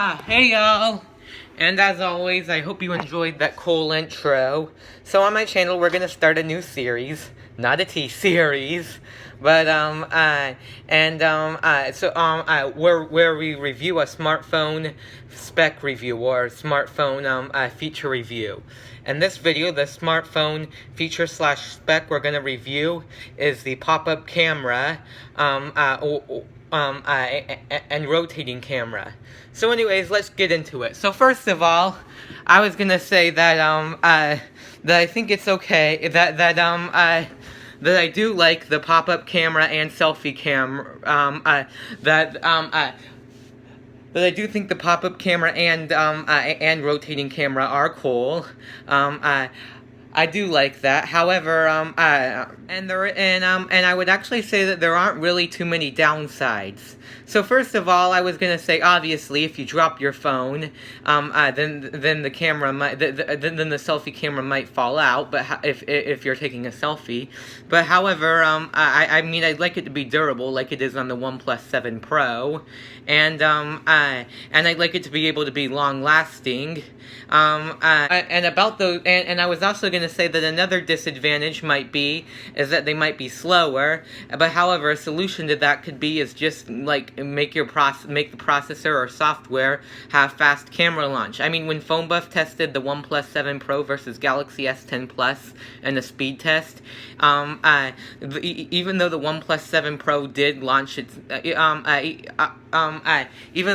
Hey y'all! And as always, I hope you enjoyed that cool intro. So on my channel, we're gonna start a new series. Not a T-series, but, where we review a smartphone spec review, or smartphone, feature review. In this video, the smartphone feature slash spec we're gonna review is the pop-up camera, and rotating camera. So anyways, let's get into it. So first of all, I was gonna say that that I think it's okay that I do like the pop-up camera and selfie camera. That I do think the pop-up camera and rotating camera are cool. I do like that. However, and I would actually say that there aren't really too many downsides. So first of all, I was gonna say, obviously, if you drop your phone, then the camera might, then the selfie camera might fall out. But if you're taking a selfie, but however, I mean, I'd like it to be durable, like it is on the OnePlus 7 Pro, and I'd like it to be able to be long-lasting. And about those, and I was also going to say that another disadvantage might be is that they might be slower. But however, a solution to that could be is just like make the processor or software have fast camera launch. I mean, when PhoneBuff tested the OnePlus 7 Pro versus Galaxy S10 Plus in the speed test, even though the OnePlus 7 Pro did launch its, even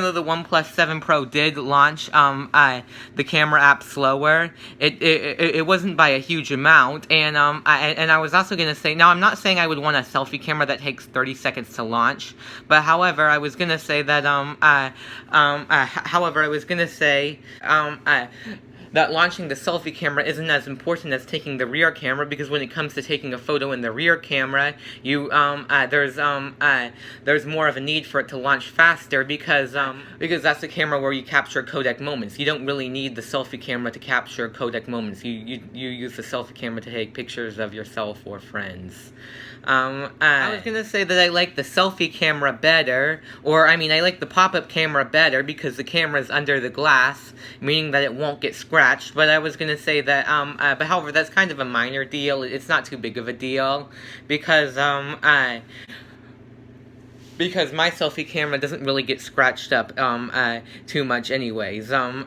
though the OnePlus 7 Pro did launch the camera app slower, it wasn't by a huge amount. And I was also gonna say, now I'm not saying I would want a selfie camera that takes 30 seconds to launch, but however, I was gonna say that that launching the selfie camera isn't as important as taking the rear camera, because when it comes to taking a photo in the rear camera, there's more of a need for it to launch faster, because that's the camera where you capture codec moments. You don't really need the selfie camera to capture codec moments. You use the selfie camera to take pictures of yourself or friends. I was gonna say that I like the selfie camera better, or I mean, I like the pop-up camera better because the camera is under the glass, meaning that it won't get scratched. But I was gonna say that, but however, that's kind of a minor deal. It's not too big of a deal because my selfie camera doesn't really get scratched up too much anyways. However,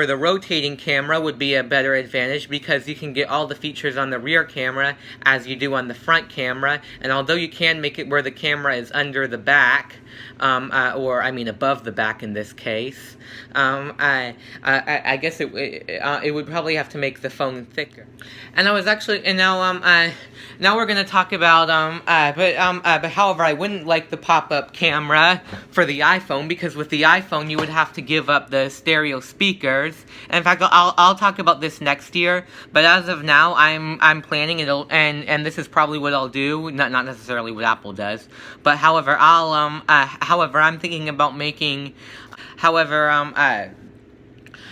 the rotating camera would be a better advantage because you can get all the features on the rear camera as you do on the front camera, and although you can make it where the camera is under the back, or I mean above the back in this case, I guess it would probably have to make the phone thicker. And I was actually, and now we're gonna talk about but however, I wouldn't like the pop-up camera for the iPhone, because with the iPhone you would have to give up the stereo speakers. And in fact, I'll talk about this next year, but as of now, I'm planning it, and this is probably what I'll do, not necessarily what Apple does, but however, I'm thinking about making,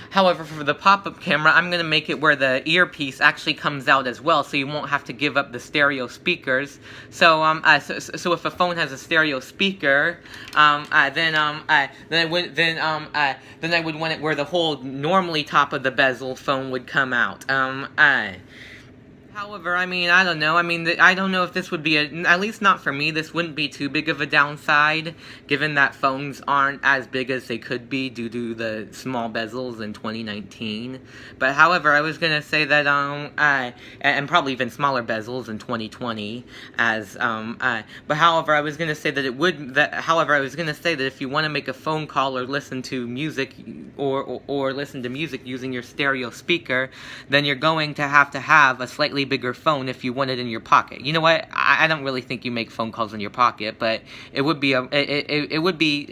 However, for the pop-up camera, I'm going to make it where the earpiece actually comes out as well, so you won't have to give up the stereo speakers. So if a phone has a stereo speaker, then I would want it where the whole normally top of the bezel phone would come out. However, I mean, I don't know. I mean, I don't know if this would be at least not for me, this wouldn't be too big of a downside, given that phones aren't as big as they could be due to the small bezels in 2019. But however, I was gonna say that, and probably even smaller bezels in 2020, but however, I was gonna say that if you want to make a phone call or listen to music, or listen to music using your stereo speaker, then you're going to have a slightly bigger phone if you want it in your pocket. You know what? I don't really think you make phone calls in your pocket, but it would be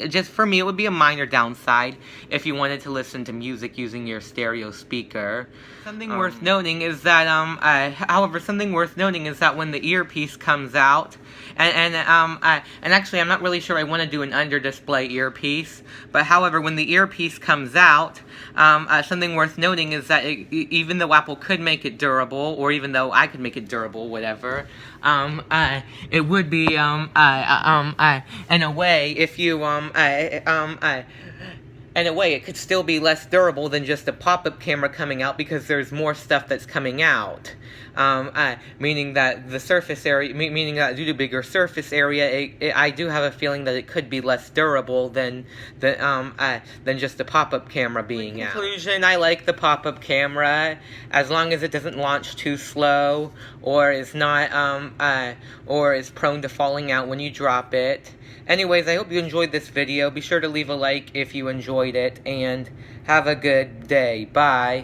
just for me, it would be a minor downside if you wanted to listen to music using your stereo speaker. Something worth noting is that when the earpiece comes out, and actually I'm not really sure I want to do an under-display earpiece, but however, when the earpiece comes out, something worth noting is that even though Apple could make it durable, or even though so I could make it durable, whatever. It would be, in a way, if you, in a way, it could still be less durable than just a pop-up camera coming out because there's more stuff that's coming out. Meaning that the surface area, meaning that due to bigger surface area, I do have a feeling that it could be less durable than just the pop-up camera being out. In conclusion, I like the pop-up camera as long as it doesn't launch too slow or is not or is prone to falling out when you drop it. Anyways, I hope you enjoyed this video. Be sure to leave a like if you enjoyed it, and have a good day. Bye.